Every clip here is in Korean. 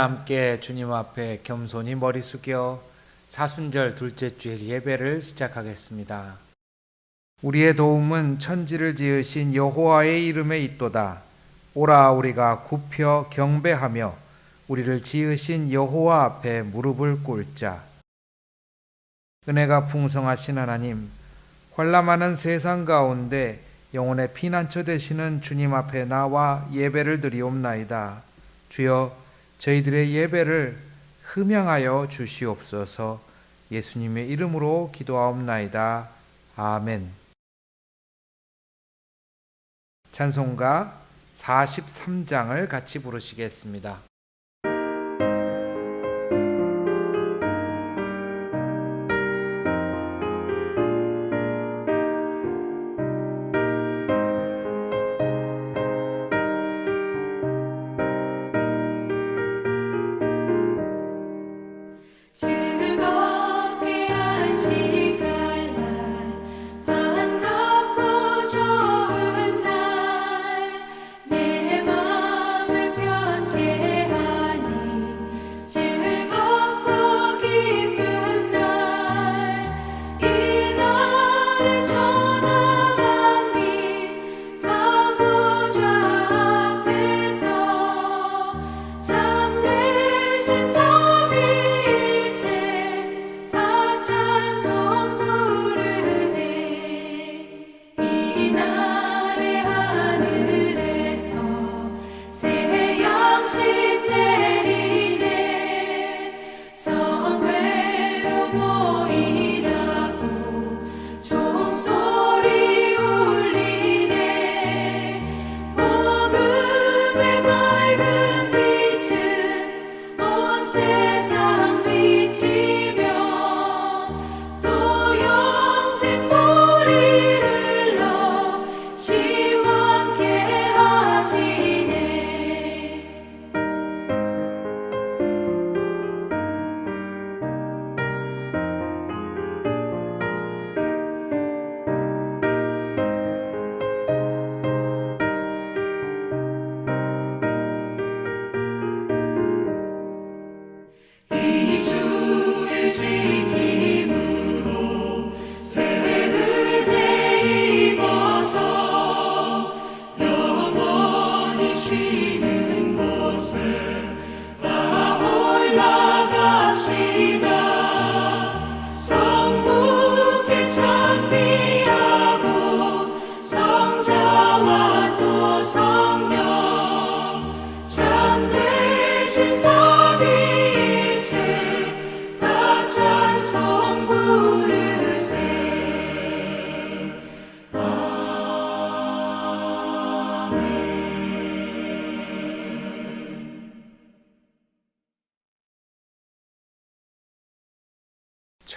함께 주님 앞에 겸손히 머리 숙여 사순절 둘째 주일 예배를 시작하겠습니다. 우리의 도움은 천지를 지으신 여호와의 이름에 있도다. 오라 우리가 굽혀 경배하며 우리를 지으신 여호와 앞에 무릎을 꿇자. 은혜가 풍성하신 하나님, 환난많은 세상 가운데 영혼의 피난처 되시는 주님 앞에 나와 예배를 드리옵나이다. 주여, 저희들의 예배를 흠양하여 주시옵소서. 예수님의 이름으로 기도하옵나이다. 아멘. 찬송가 43장을 같이 부르시겠습니다.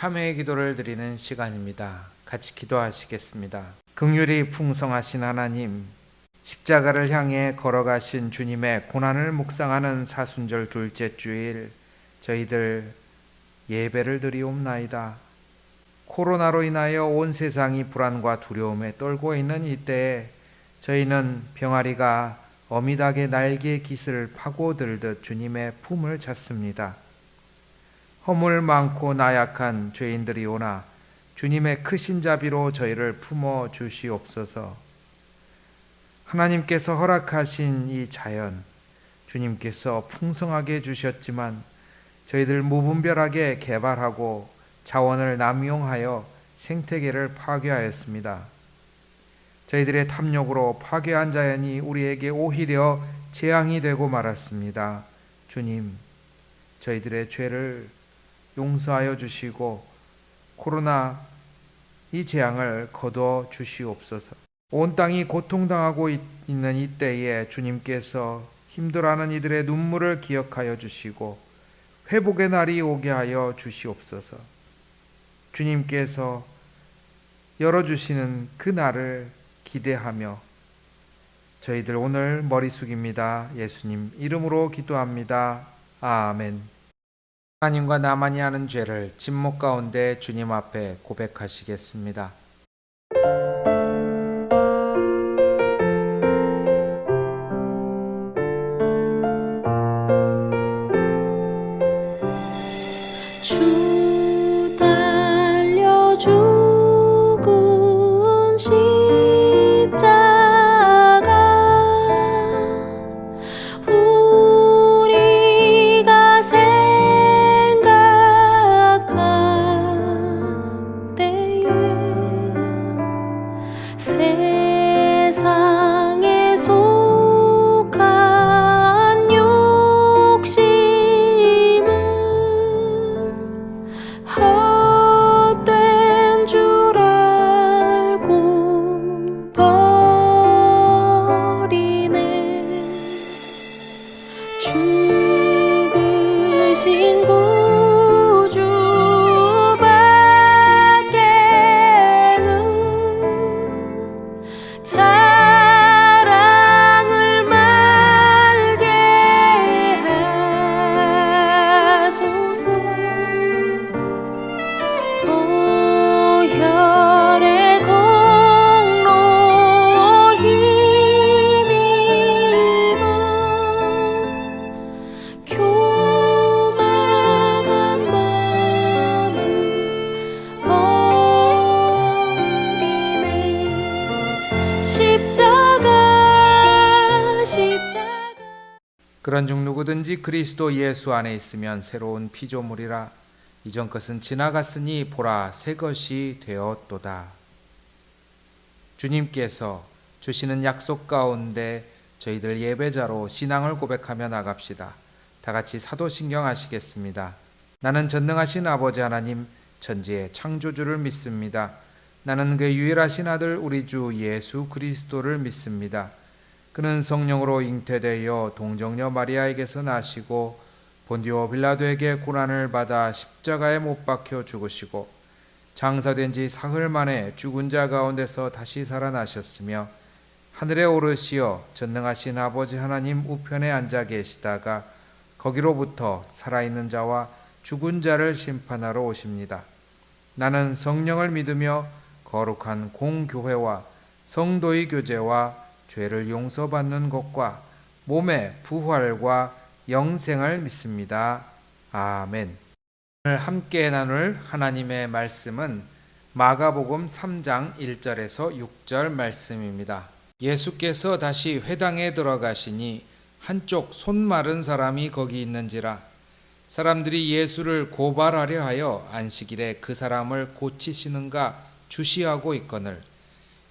참회의 기도를 드리는 시간입니다. 같이 기도하시겠습니다. 긍휼이 풍성하신 하나님, 십자가를 향해 걸어가신 주님의 고난을 묵상하는 사순절 둘째 주일, 저희들 예배를 드리옵나이다. 코로나로 인하여 온 세상이 불안과 두려움에 떨고 있는 이때에 저희는 병아리가 어미닭의 날개 깃을 파고들듯 주님의 품을 찾습니다. 허물 많고 나약한 죄인들이 오나 주님의 크신 자비로 저희를 품어 주시옵소서. 하나님께서 허락하신 이 자연, 주님께서 풍성하게 주셨지만 저희들 무분별하게 개발하고 자원을 남용하여 생태계를 파괴하였습니다. 저희들의 탐욕으로 파괴한 자연이 우리에게 오히려 재앙이 되고 말았습니다. 주님, 저희들의 죄를 용서하여 주시고 코로나 이 재앙을 거두어 주시옵소서. 온 땅이 고통당하고 있는 이때에 주님께서 힘들어하는 이들의 눈물을 기억하여 주시고 회복의 날이 오게 하여 주시옵소서. 주님께서 열어주시는 그 날을 기대하며 저희들 오늘 머리 숙입니다. 예수님 이름으로 기도합니다. 아멘. 하나님과 나만이 하는 죄를 침묵 가운데 주님 앞에 고백하시겠습니다. 십자가 우리가 생각할 때에 세상에 속한 욕심을 헛된 줄 알고 버리네. 죽으신 구주밖에는 자랑을 말게 하소서. 보혈의 공로 힘입어 교만한 마음을 버리네. 십자가 그런즉 누구든지 그리스도 예수 안에 있으면 새로운 피조물이라. 이전 것은 지나갔으니 보라 새 것이 되었도다. 주님께서 주시는 약속 가운데 저희들 예배자로 신앙을 고백하며 나갑시다. 다 같이 사도신경 하시겠습니다. 나는 전능하신 아버지 하나님 천지의 창조주를 믿습니다. 나는 그 유일하신 아들 우리 주 예수 그리스도를 믿습니다. 그는 성령으로 잉태되어 동정녀 마리아에게서 나시고 본디오 빌라도에게 고난을 받아 십자가에 못 박혀 죽으시고 장사된 지 사흘 만에 죽은 자 가운데서 다시 살아나셨으며 하늘에 오르시어 전능하신 아버지 하나님 우편에 앉아 계시다가 거기로부터 살아있는 자와 죽은 자를 심판하러 오십니다. 나는 성령을 믿으며 거룩한 공교회와 성도의 교제와 죄를 용서받는 것과 몸의 부활과 영생을 믿습니다. 아멘. 오늘 함께 나눌 하나님의 말씀은 마가복음 3장 1절에서 6절 말씀입니다. 예수께서 다시 회당에 들어가시니 한쪽 손 마른 사람이 거기 있는지라. 사람들이 예수를 고발하려 하여 안식일에 그 사람을 고치시는가 주시하고 있거늘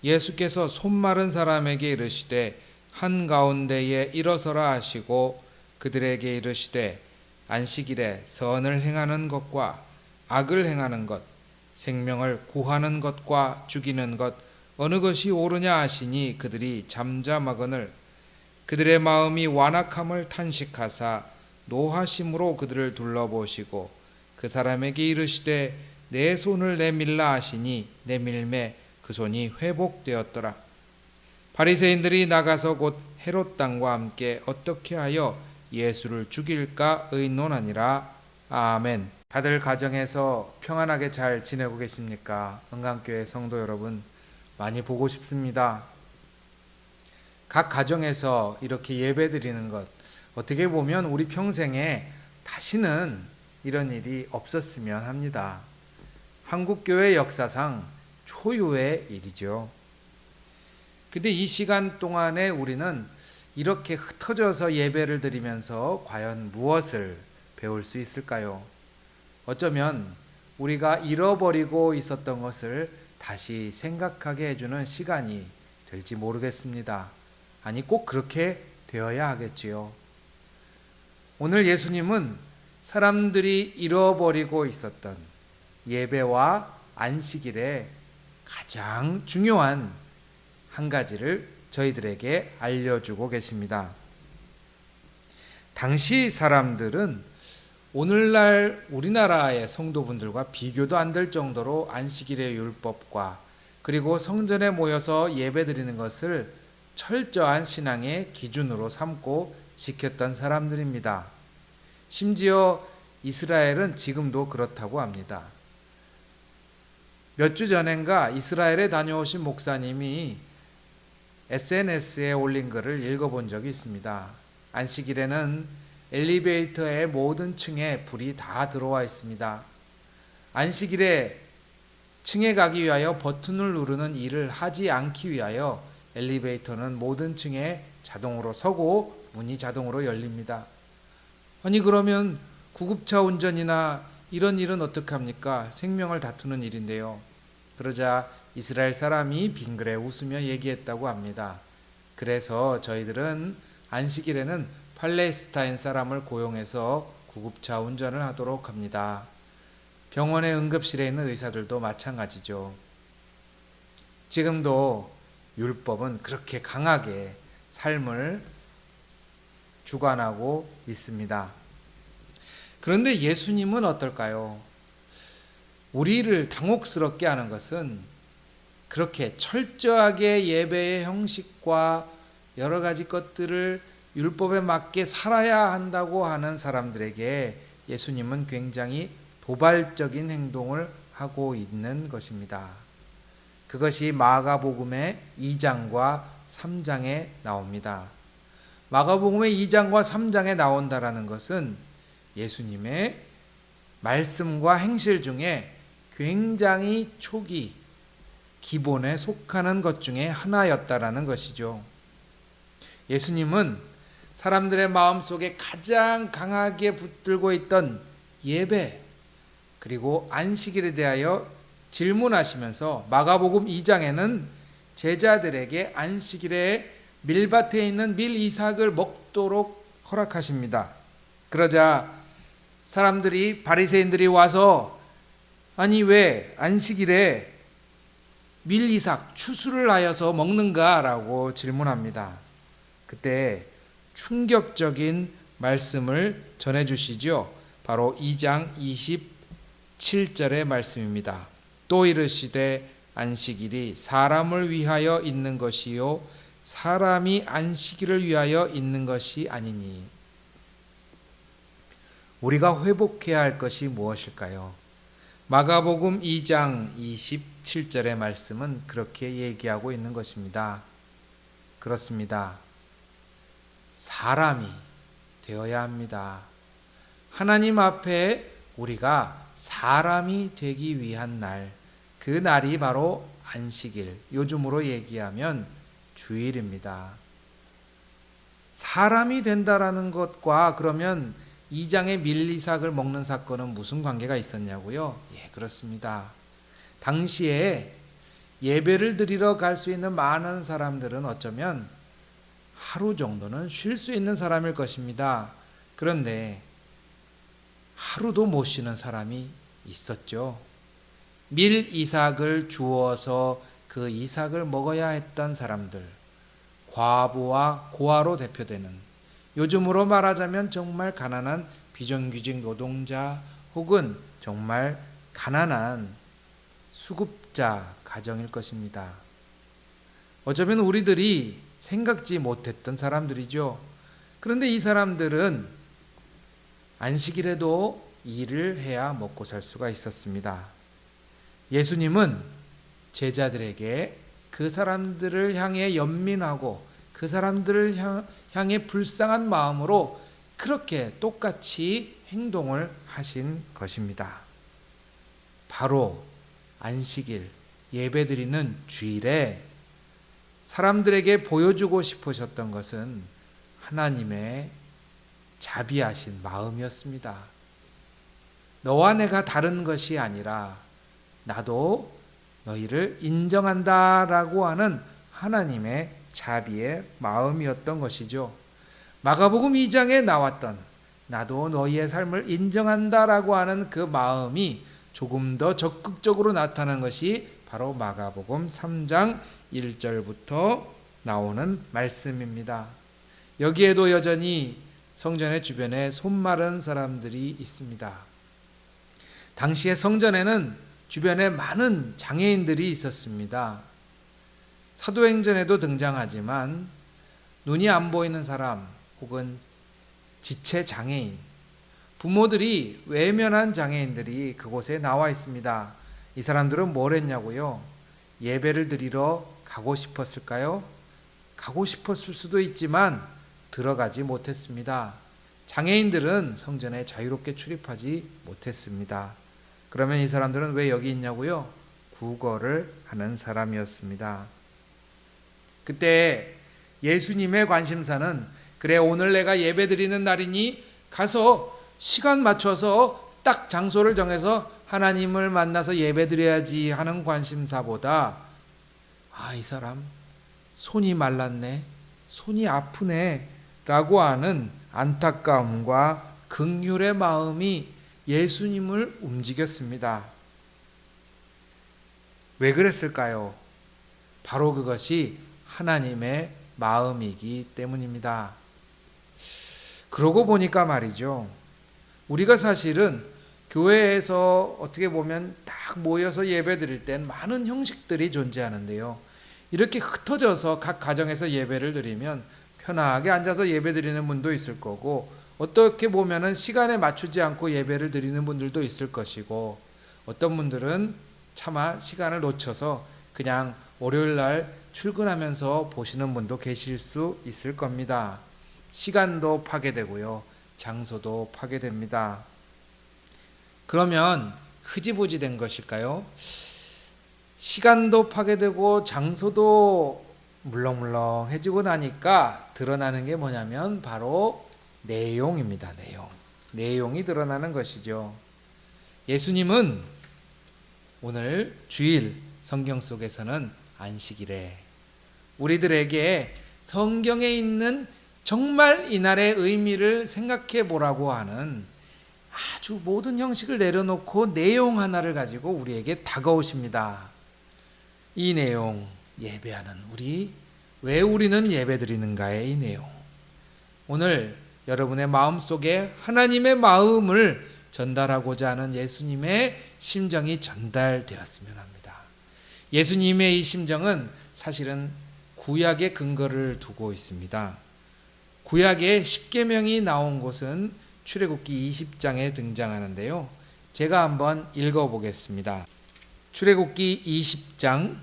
예수께서 손 마른 사람에게 이르시되 한가운데에 일어서라 하시고 그들에게 이르시되 안식일에 선을 행하는 것과 악을 행하는 것, 생명을 구하는 것과 죽이는 것 어느 것이 옳으냐 하시니 그들이 잠잠하거늘 그들의 마음이 완악함을 탄식하사 노하심으로 그들을 둘러보시고 그 사람에게 이르시되 내 손을 내밀라 하시니 내밀매 그 손이 회복되었더라. 바리새인들이 나가서 곧 헤롯 당과 함께 어떻게 하여 예수를 죽일까 의논하니라. 아멘. 다들 가정에서 평안하게 잘 지내고 계십니까? 은강교회 성도 여러분, 많이 보고 싶습니다. 각 가정에서 이렇게 예배 드리는 것, 어떻게 보면 우리 평생에 다시는 이런 일이 없었으면 합니다. 한국교회 역사상 초유의 일이죠. 근데 이 시간 동안에 우리는 이렇게 흩어져서 예배를 드리면서 과연 무엇을 배울 수 있을까요? 어쩌면 우리가 잃어버리고 있었던 것을 다시 생각하게 해주는 시간이 될지 모르겠습니다. 아니, 꼭 그렇게 되어야 하겠지요. 오늘 예수님은 사람들이 잃어버리고 있었던 예배와 안식일에 가장 중요한 한 가지를 저희들에게 알려주고 계십니다. 당시 사람들은 오늘날 우리나라의 성도분들과 비교도 안 될 정도로 안식일의 율법과 그리고 성전에 모여서 예배드리는 것을 철저한 신앙의 기준으로 삼고 지켰던 사람들입니다. 심지어 이스라엘은 지금도 그렇다고 합니다. 몇 주 전엔가 이스라엘에 다녀오신 목사님이 SNS에 올린 글을 읽어본 적이 있습니다. 안식일에는 엘리베이터의 모든 층에 불이 다 들어와 있습니다. 안식일에 층에 가기 위하여 버튼을 누르는 일을 하지 않기 위하여 엘리베이터는 모든 층에 자동으로 서고 문이 자동으로 열립니다. 아니 그러면 구급차 운전이나 이런 일은 어떻게 합니까? 생명을 다투는 일인데요. 그러자 이스라엘 사람이 빙그레 웃으며 얘기했다고 합니다. 그래서 저희들은 안식일에는 팔레스타인 사람을 고용해서 구급차 운전을 하도록 합니다. 병원의 응급실에 있는 의사들도 마찬가지죠. 지금도 율법은 그렇게 강하게 삶을 주관하고 있습니다. 그런데 예수님은 어떨까요? 우리를 당혹스럽게 하는 것은 그렇게 철저하게 예배의 형식과 여러 가지 것들을 율법에 맞게 살아야 한다고 하는 사람들에게 예수님은 굉장히 도발적인 행동을 하고 있는 것입니다. 그것이 마가복음의 2장과 3장에 나옵니다. 마가복음의 2장과 3장에 나온다라는 것은 예수님의 말씀과 행실 중에 굉장히 초기 기본에 속하는 것 중에 하나였다라는 것이죠. 예수님은 사람들의 마음속에 가장 강하게 붙들고 있던 예배 그리고 안식일에 대하여 질문하시면서 마가복음 2장에는 제자들에게 안식일에 밀밭에 있는 밀 이삭을 먹도록 허락하십니다. 그러자 사람들이 바리새인들이 와서 아니 왜 안식일에 밀 이삭 추수를 하여서 먹는가라고 질문합니다. 그때 충격적인 말씀을 전해주시죠. 바로 2장 27절의 말씀입니다. 또 이르시되 안식일이 사람을 위하여 있는 것이요 사람이 안식일을 위하여 있는 것이 아니니. 우리가 회복해야 할 것이 무엇일까요? 마가복음 2장 27절의 말씀은 그렇게 얘기하고 있는 것입니다. 그렇습니다. 사람이 되어야 합니다. 하나님 앞에 우리가 사람이 되기 위한 날, 그 날이 바로 안식일, 요즘으로 얘기하면 주일입니다. 사람이 된다라는 것과 그러면 2장의 밀이삭을 먹는 사건은 무슨 관계가 있었냐고요? 예, 그렇습니다. 당시에 예배를 드리러 갈 수 있는 많은 사람들은 어쩌면 하루 정도는 쉴 수 있는 사람일 것입니다. 그런데 하루도 못 쉬는 사람이 있었죠. 밀 이삭을 주어서 그 이삭을 먹어야 했던 사람들, 과부와 고아로 대표되는, 요즘으로 말하자면 정말 가난한 비정규직 노동자 혹은 정말 가난한 수급자 가정일 것입니다. 어쩌면 우리들이 생각지 못했던 사람들이죠. 그런데 이 사람들은 안식일에도 일을 해야 먹고 살 수가 있었습니다. 예수님은 제자들에게 그 사람들을 향해 연민하고 그 사람들을 향해 불쌍한 마음으로 그렇게 똑같이 행동을 하신 것입니다. 바로 안식일 예배드리는 주일에 사람들에게 보여주고 싶으셨던 것은 하나님의 자비하신 마음이었습니다. 너와 내가 다른 것이 아니라 나도 너희를 인정한다라고 하는 하나님의 자비의 마음이었던 것이죠. 마가복음 2장에 나왔던 나도 너희의 삶을 인정한다라고 하는 그 마음이 조금 더 적극적으로 나타난 것이 바로 마가복음 3장 1절부터 나오는 말씀입니다. 여기에도 여전히 성전의 주변에 손마른 사람들이 있습니다. 당시의 성전에는 주변에 많은 장애인들이 있었습니다. 사도행전에도 등장하지만 눈이 안 보이는 사람 혹은 지체 장애인, 부모들이 외면한 장애인들이 그곳에 나와 있습니다. 이 사람들은 뭘 했냐고요? 예배를 드리러 가고 싶었을까요? 가고 싶었을 수도 있지만 들어가지 못했습니다. 장애인들은 성전에 자유롭게 출입하지 못했습니다. 그러면 이 사람들은 왜 여기 있냐고요? 구걸을 하는 사람이었습니다. 그때 예수님의 관심사는 그래 오늘 내가 예배드리는 날이니 가서 시간 맞춰서 딱 장소를 정해서 하나님을 만나서 예배드려야지 하는 관심사보다 이 사람 손이 말랐네, 손이 아프네 라고 하는 안타까움과 긍휼의 마음이 예수님을 움직였습니다. 왜 그랬을까요? 바로 그것이 하나님의 마음이기 때문입니다. 그러고 보니까 말이죠. 우리가 사실은 교회에서 어떻게 보면 딱 모여서 예배 드릴 땐 많은 형식들이 존재하는데요. 이렇게 흩어져서 각 가정에서 예배를 드리면 편하게 앉아서 예배 드리는 분도 있을 거고, 어떻게 보면은 시간에 맞추지 않고 예배를 드리는 분들도 있을 것이고, 어떤 분들은 차마 시간을 놓쳐서 그냥 월요일 날 출근하면서 보시는 분도 계실 수 있을 겁니다. 시간도 파괴되고요, 장소도 파괴됩니다. 그러면 흐지부지 된 것일까요? 시간도 파괴되고 장소도 물렁물렁해지고 나니까 드러나는 게 뭐냐면 바로 내용입니다. 내용이 드러나는 것이죠. 예수님은 오늘 주일 성경 속에서는 안식일에 우리들에게 성경에 있는 정말 이날의 의미를 생각해 보라고 하는 아주 모든 형식을 내려놓고 내용 하나를 가지고 우리에게 다가오십니다. 이 내용, 예배하는 우리, 왜 우리는 예배드리는가의 이 내용. 오늘 여러분의 마음속에 하나님의 마음을 전달하고자 하는 예수님의 심정이 전달되었으면 합니다. 예수님의 이 심정은 사실은 구약의 근거를 두고 있습니다. 구약의 십계명이 나온 곳은 출애굽기 20장에 등장하는데요. 제가 한번 읽어보겠습니다. 출애굽기 20장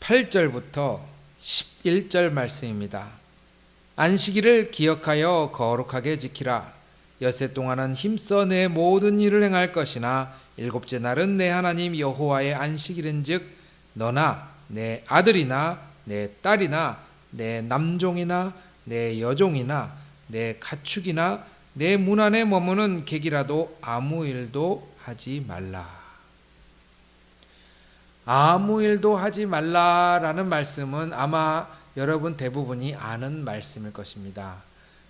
8절부터 11절 말씀입니다. 안식일을 기억하여 거룩하게 지키라. 엿새 동안은 힘써 내 모든 일을 행할 것이나 일곱째 날은 내 하나님 여호와의 안식일인즉 너나 내 아들이나 내 딸이나 내 남종이나 내 여종이나 내 가축이나 내 문 안에 머무는 객이라도 아무 일도 하지 말라. 아무 일도 하지 말라라는 말씀은 아마 여러분 대부분이 아는 말씀일 것입니다.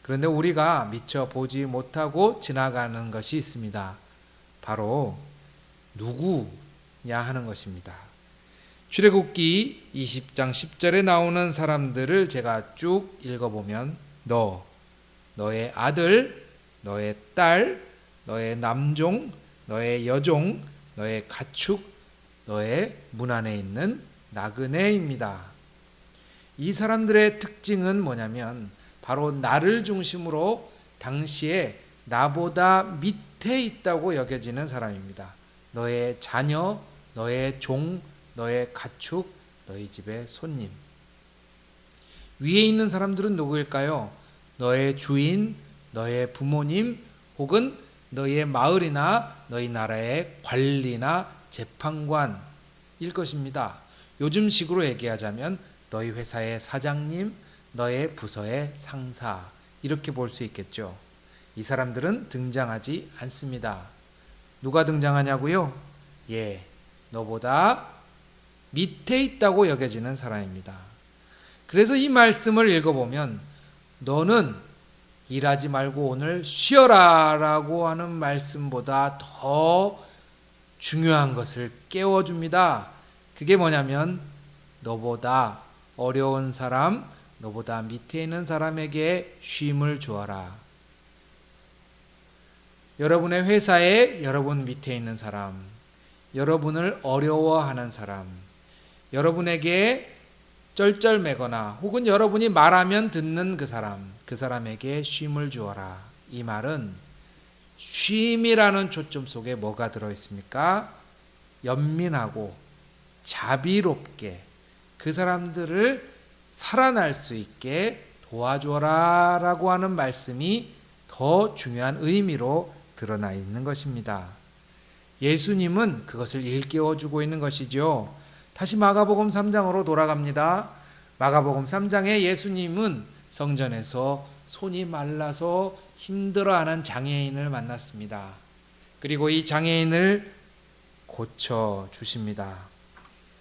그런데 우리가 미처 보지 못하고 지나가는 것이 있습니다. 바로 누구냐 하는 것입니다. 출애굽기 20장 10절에 나오는 사람들을 제가 쭉 읽어보면 너의 아들, 너의 딸, 너의 남종, 너의 여종, 너의 가축, 너의 문 안에 있는 나그네입니다. 이 사람들의 특징은 뭐냐면 바로 나를 중심으로 당시에 나보다 밑에 있다고 여겨지는 사람입니다. 너의 자녀, 너의 종, 너의 가축, 너희 집의 손님. 위에 있는 사람들은 누구일까요? 너의 주인, 너의 부모님, 혹은 너의 마을이나 너희 나라의 관리나 재판관일 것입니다. 요즘식으로 얘기하자면 너희 회사의 사장님, 너의 부서의 상사, 이렇게 볼 수 있겠죠. 이 사람들은 등장하지 않습니다. 누가 등장하냐고요? 너보다 밑에 있다고 여겨지는 사람입니다. 그래서 이 말씀을 읽어보면 너는 일하지 말고 오늘 쉬어라 라고 하는 말씀보다 더 중요한 것을 깨워줍니다. 그게 뭐냐면 너보다 어려운 사람, 너보다 밑에 있는 사람에게 쉼을 주어라. 여러분의 회사에 여러분 밑에 있는 사람, 여러분을 어려워하는 사람, 여러분에게 쩔쩔매거나 혹은 여러분이 말하면 듣는 그 사람에게 쉼을 주어라. 이 말은 쉼이라는 초점 속에 뭐가 들어있습니까? 연민하고 자비롭게 그 사람들을 살아날 수 있게 도와줘라 라고 하는 말씀이 더 중요한 의미로 드러나 있는 것입니다. 예수님은 그것을 일깨워주고 있는 것이죠. 다시 마가복음 3장으로 돌아갑니다. 마가복음 3장에 예수님은 성전에서 손이 말라서 힘들어하는 장애인을 만났습니다. 그리고 이 장애인을 고쳐주십니다.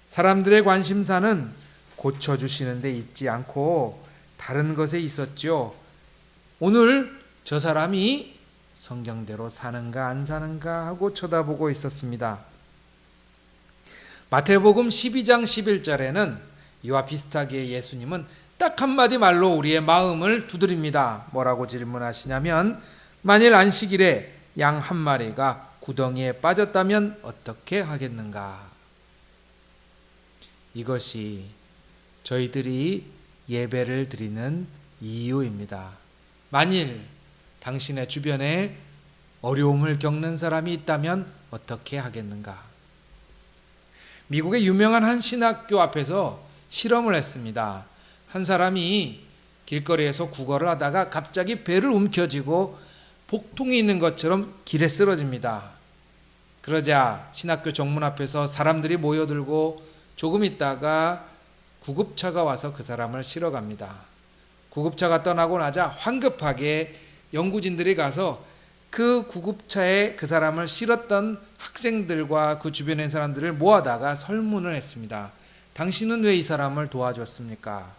사람들의 관심사는 고쳐주시는 데 있지 않고 다른 것에 있었죠. 오늘 저 사람이 성경대로 사는가 안 사는가 하고 쳐다보고 있었습니다. 마태복음 12장 11절에는 이와 비슷하게 예수님은 딱 한마디 말로 우리의 마음을 두드립니다. 뭐라고 질문하시냐면, 만일 안식일에 양 한 마리가 구덩이에 빠졌다면 어떻게 하겠는가? 이것이 저희들이 예배를 드리는 이유입니다. 만일 당신의 주변에 어려움을 겪는 사람이 있다면 어떻게 하겠는가? 미국의 유명한 한 신학교 앞에서 실험을 했습니다. 한 사람이 길거리에서 구걸을 하다가 갑자기 배를 움켜쥐고 복통이 있는 것처럼 길에 쓰러집니다. 그러자 신학교 정문 앞에서 사람들이 모여들고 조금 있다가 구급차가 와서 그 사람을 실어 갑니다. 구급차가 떠나고 나자 황급하게 연구진들이 가서 그 구급차에 그 사람을 실었던 학생들과 그 주변에 있는 사람들을 모아다가 설문을 했습니다. 당신은 왜 이 사람을 도와줬습니까?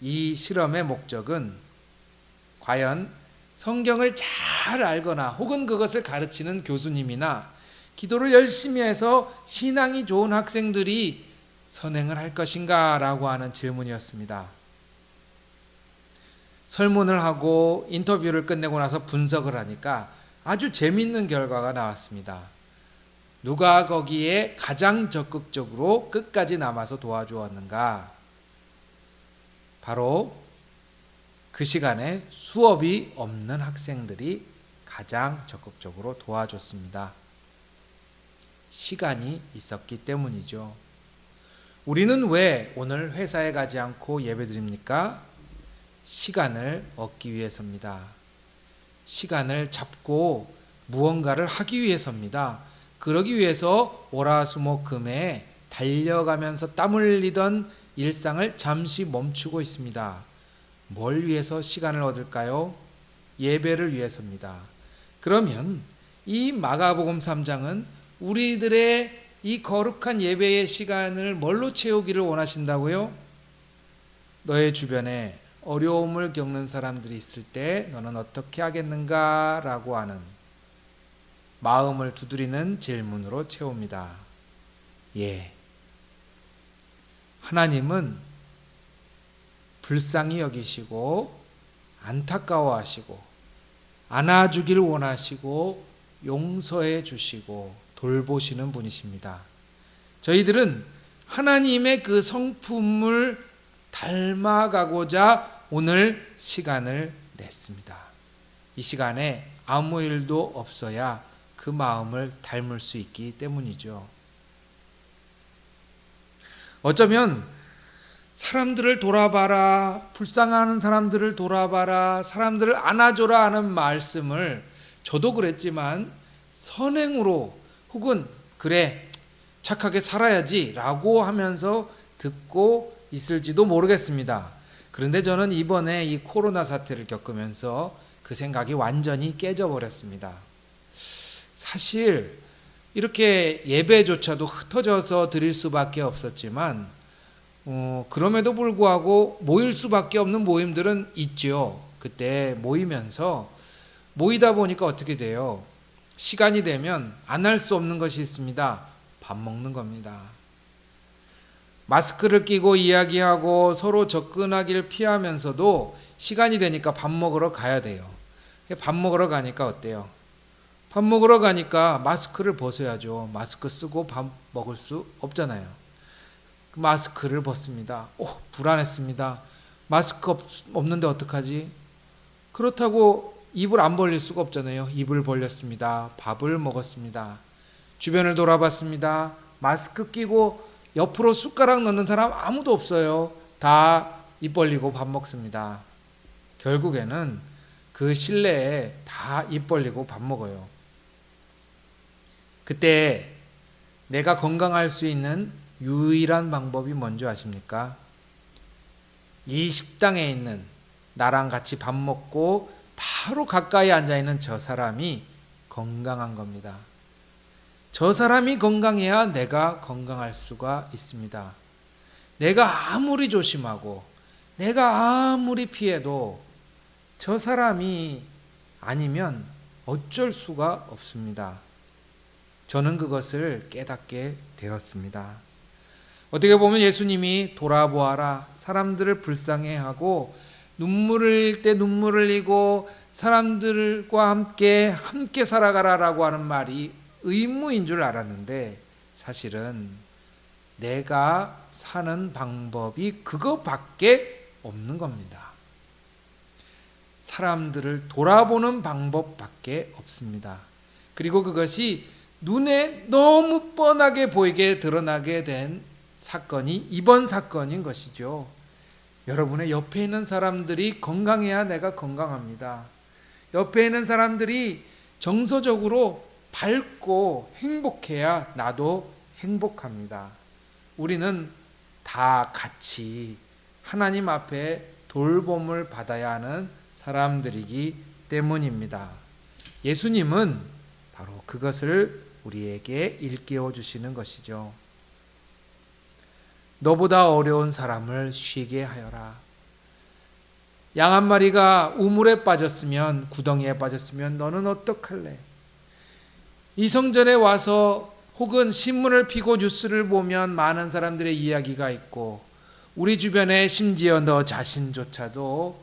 이 실험의 목적은 과연 성경을 잘 알거나 혹은 그것을 가르치는 교수님이나 기도를 열심히 해서 신앙이 좋은 학생들이 선행을 할 것인가 라고 하는 질문이었습니다. 설문을 하고 인터뷰를 끝내고 나서 분석을 하니까 아주 재미있는 결과가 나왔습니다. 누가 거기에 가장 적극적으로 끝까지 남아서 도와주었는가? 바로 그 시간에 수업이 없는 학생들이 가장 적극적으로 도와줬습니다. 시간이 있었기 때문이죠. 우리는 왜 오늘 회사에 가지 않고 예배드립니까? 시간을 얻기 위해서입니다. 시간을 잡고 무언가를 하기 위해서입니다. 그러기 위해서 월화수목금에 달려가면서 땀 흘리던 일상을 잠시 멈추고 있습니다. 뭘 위해서 시간을 얻을까요? 예배를 위해서입니다. 그러면 이 마가복음 3장은 우리들의 이 거룩한 예배의 시간을 뭘로 채우기를 원하신다고요? 너의 주변에 어려움을 겪는 사람들이 있을 때 너는 어떻게 하겠는가? 라고 하는 마음을 두드리는 질문으로 채웁니다. 예. 하나님은 불쌍히 여기시고 안타까워하시고 안아주길 원하시고 용서해 주시고 돌보시는 분이십니다. 저희들은 하나님의 그 성품을 닮아가고자 오늘 시간을 냈습니다. 이 시간에 아무 일도 없어야 그 마음을 닮을 수 있기 때문이죠. 어쩌면 사람들을 돌아봐라, 불쌍한 사람들을 돌아봐라, 사람들을 안아줘라 하는 말씀을 저도 그랬지만 선행으로 혹은 그래 착하게 살아야지 라고 하면서 듣고 있을지도 모르겠습니다. 그런데 저는 이번에 이 코로나 사태를 겪으면서 그 생각이 완전히 깨져버렸습니다. 사실 이렇게 예배조차도 흩어져서 드릴 수밖에 없었지만 그럼에도 불구하고 모일 수밖에 없는 모임들은 있죠. 그때 모이다 보니까 어떻게 돼요? 시간이 되면 안 할 수 없는 것이 있습니다. 밥 먹는 겁니다. 마스크를 끼고 이야기하고 서로 접근하기를 피하면서도 시간이 되니까 밥 먹으러 가야 돼요. 밥 먹으러 가니까 어때요? 밥 먹으러 가니까 마스크를 벗어야죠. 마스크 쓰고 밥 먹을 수 없잖아요. 마스크를 벗습니다. 불안했습니다. 마스크 없는데 어떡하지? 그렇다고 입을 안 벌릴 수가 없잖아요. 입을 벌렸습니다. 밥을 먹었습니다. 주변을 돌아봤습니다. 마스크 끼고 옆으로 숟가락 넣는 사람 아무도 없어요. 다 입 벌리고 밥 먹습니다. 결국에는 그 실내에 다 입 벌리고 밥 먹어요. 그때 내가 건강할 수 있는 유일한 방법이 뭔지 아십니까? 이 식당에 있는 나랑 같이 밥 먹고 바로 가까이 앉아 있는 저 사람이 건강한 겁니다. 저 사람이 건강해야 내가 건강할 수가 있습니다. 내가 아무리 조심하고 내가 아무리 피해도 저 사람이 아니면 어쩔 수가 없습니다. 저는 그것을 깨닫게 되었습니다. 어떻게 보면 예수님이 돌아보아라, 사람들을 불쌍해하고 눈물을 흘릴 때 눈물을 흘리고 사람들과 함께 살아가라라고 하는 말이 의무인 줄 알았는데 사실은 내가 사는 방법이 그거밖에 없는 겁니다. 사람들을 돌아보는 방법밖에 없습니다. 그리고 그것이 눈에 너무 뻔하게 보이게 드러나게 된 사건이 이번 사건인 것이죠. 여러분의 옆에 있는 사람들이 건강해야 내가 건강합니다. 옆에 있는 사람들이 정서적으로 밝고 행복해야 나도 행복합니다. 우리는 다 같이 하나님 앞에 돌봄을 받아야 하는 사람들이기 때문입니다. 예수님은 바로 그것을 우리에게 일깨워 주시는 것이죠. 너보다 어려운 사람을 쉬게 하여라. 양 한 마리가 우물에 빠졌으면, 구덩이에 빠졌으면 너는 어떡할래? 이 성전에 와서 혹은 신문을 펴고 뉴스를 보면 많은 사람들의 이야기가 있고 우리 주변에 심지어 너 자신조차도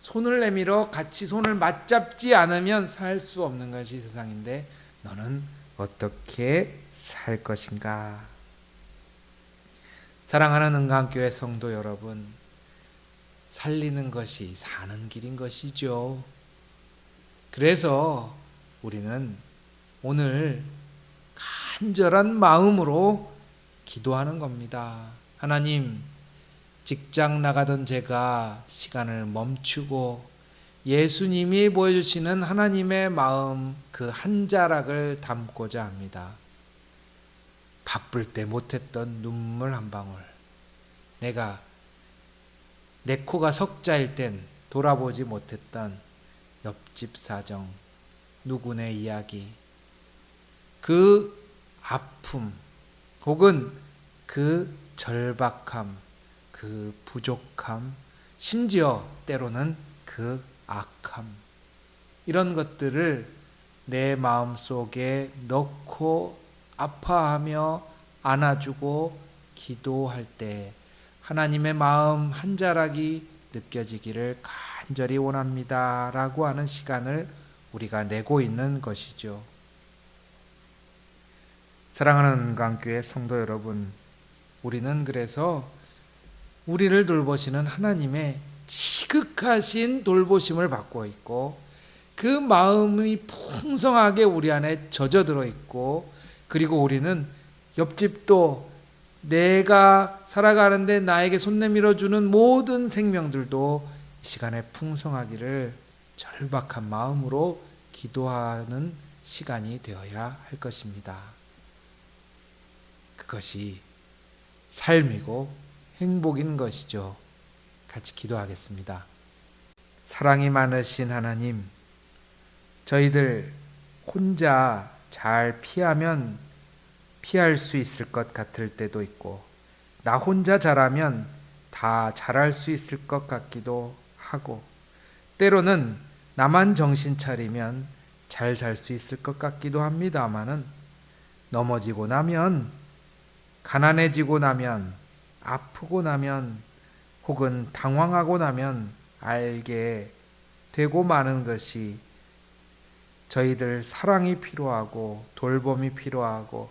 손을 내밀어 같이 손을 맞잡지 않으면 살 수 없는 것이 세상인데 너는 어떻게 살 것인가? 사랑하는 은강교회 성도 여러분, 살리는 것이 사는 길인 것이죠. 그래서 우리는 오늘 간절한 마음으로 기도하는 겁니다. 하나님, 직장 나가던 제가 시간을 멈추고 예수님이 보여주시는 하나님의 마음 그 한 자락을 담고자 합니다. 바쁠 때 못했던 눈물 한 방울, 내가 내 코가 석자일 땐 돌아보지 못했던 옆집 사정, 누구네 이야기, 그 아픔 혹은 그 절박함, 그 부족함, 심지어 때로는 그 악함, 이런 것들을 내 마음속에 넣고 아파하며 안아주고 기도할 때 하나님의 마음 한 자락이 느껴지기를 간절히 원합니다 라고 하는 시간을 우리가 내고 있는 것이죠. 사랑하는 은강교회 성도 여러분, 우리는 그래서 우리를 돌보시는 하나님의 지극하신 돌보심을 받고 있고 그 마음이 풍성하게 우리 안에 젖어들어 있고, 그리고 우리는 옆집도 내가 살아가는데 나에게 손 내밀어 주는 모든 생명들도 이 시간에 풍성하기를 절박한 마음으로 기도하는 시간이 되어야 할 것입니다. 그것이 삶이고 행복인 것이죠. 같이 기도하겠습니다. 사랑이 많으신 하나님, 저희들 혼자 잘 피하면 피할 수 있을 것 같을 때도 있고, 나 혼자 잘하면 다 잘할 수 있을 것 같기도 하고, 때로는 나만 정신 차리면 잘 살 수 있을 것 같기도 합니다마는, 넘어지고 나면, 가난해지고 나면, 아프고 나면, 혹은 당황하고 나면 알게 되고 마는 것이 저희들 사랑이 필요하고 돌봄이 필요하고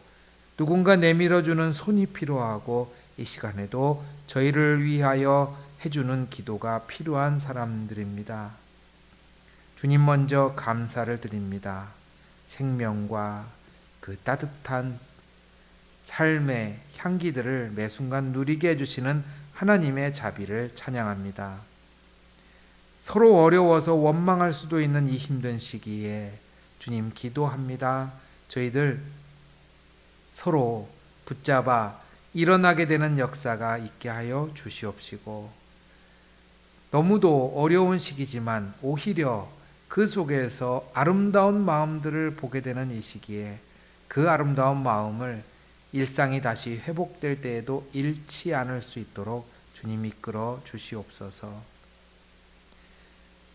누군가 내밀어주는 손이 필요하고 이 시간에도 저희를 위하여 해주는 기도가 필요한 사람들입니다. 주님, 먼저 감사를 드립니다. 생명과 그 따뜻한 삶의 향기들을 매 순간 누리게 해주시는 하나님의 자비를 찬양합니다. 서로 어려워서 원망할 수도 있는 이 힘든 시기에 주님 기도합니다. 저희들 서로 붙잡아 일어나게 되는 역사가 있게 하여 주시옵시고, 너무도 어려운 시기지만 오히려 그 속에서 아름다운 마음들을 보게 되는 이 시기에 그 아름다운 마음을 일상이 다시 회복될 때에도 잃지 않을 수 있도록 주님 이끌어 주시옵소서.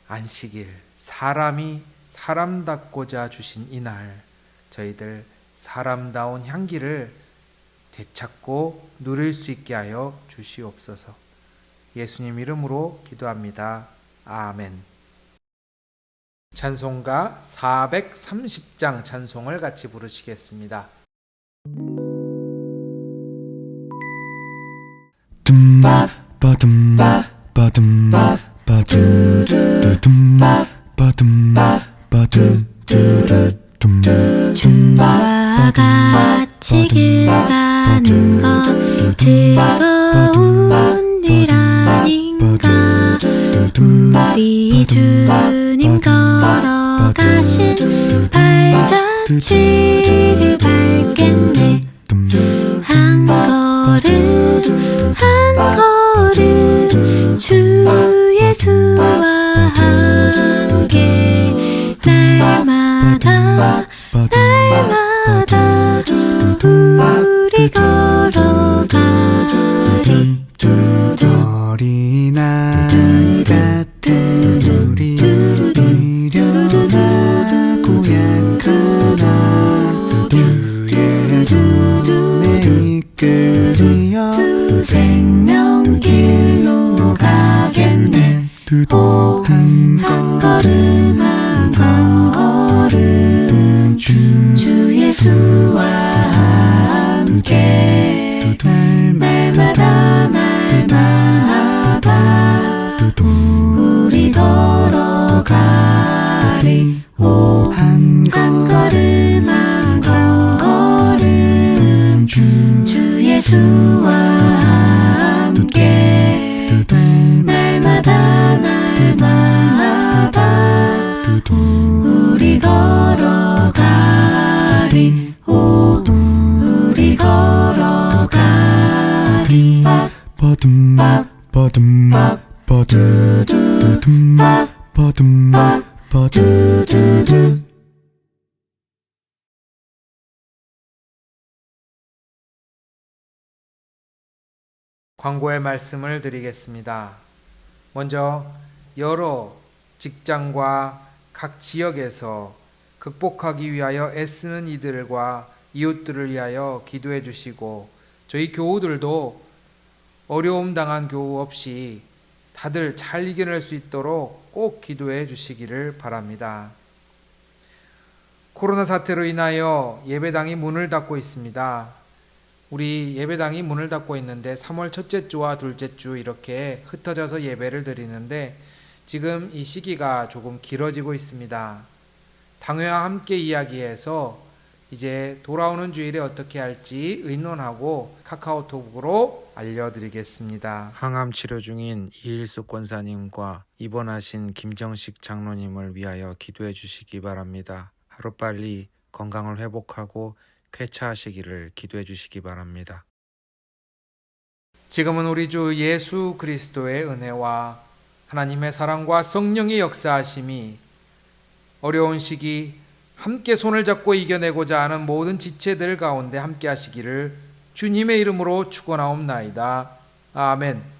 안식일, 사람이 사람답고자 주신 이날, 저희들 사람다운 향기를 되찾고 누릴 수 있게 하여 주시옵소서. 예수님 이름으로 기도합니다. 아멘. 찬송가 430장 찬송을 같이 부르시겠습니다. 주와 같이 길 가는 것 즐거운 일 아닌가. 우리 주님 걸어가신 발자취를 밟겠네. 한 걸음 한 걸음 주 예수와 함께 날마다 날마다 우리 걸어가리. 어린아이 같은 우리 미련하고 약하나 주 예수의 이끌리어 생명길로 가겠네. 한 걸음 한 걸음 주 예수와 함께 날마다 날마다 우리 걸어가리. 한 걸음 한 걸음 주 예수와 함께 날마다 날마다 우리 걸어가리. 우리 걸어가리. 광고의 말씀을 드리겠습니다. 먼저 여러 직장과 각 지역에서 극복하기 위하여 애쓰는 이들과 이웃들을 위하여 기도해 주시고, 저희 교우들도 어려움 당한 교우 없이 다들 잘 이겨낼 수 있도록 꼭 기도해 주시기를 바랍니다. 코로나 사태로 인하여 예배당이 문을 닫고 있습니다. 우리 예배당이 문을 닫고 있는데 3월 첫째 주와 둘째 주 이렇게 흩어져서 예배를 드리는데, 지금 이 시기가 조금 길어지고 있습니다. 당회와 함께 이야기해서 이제 돌아오는 주일에 어떻게 할지 의논하고 카카오톡으로 알려드리겠습니다. 항암 치료 중인 이일수 권사님과 입원하신 김정식 장로님을 위하여 기도해 주시기 바랍니다. 하루빨리 건강을 회복하고 쾌차하시기를 기도해 주시기 바랍니다. 지금은 우리 주 예수 그리스도의 은혜와 하나님의 사랑과 성령의 역사하심이 어려운 시기 함께 손을 잡고 이겨내고자 하는 모든 지체들 가운데 함께 하시기를 주님의 이름으로 축원하옵나이다. 아멘.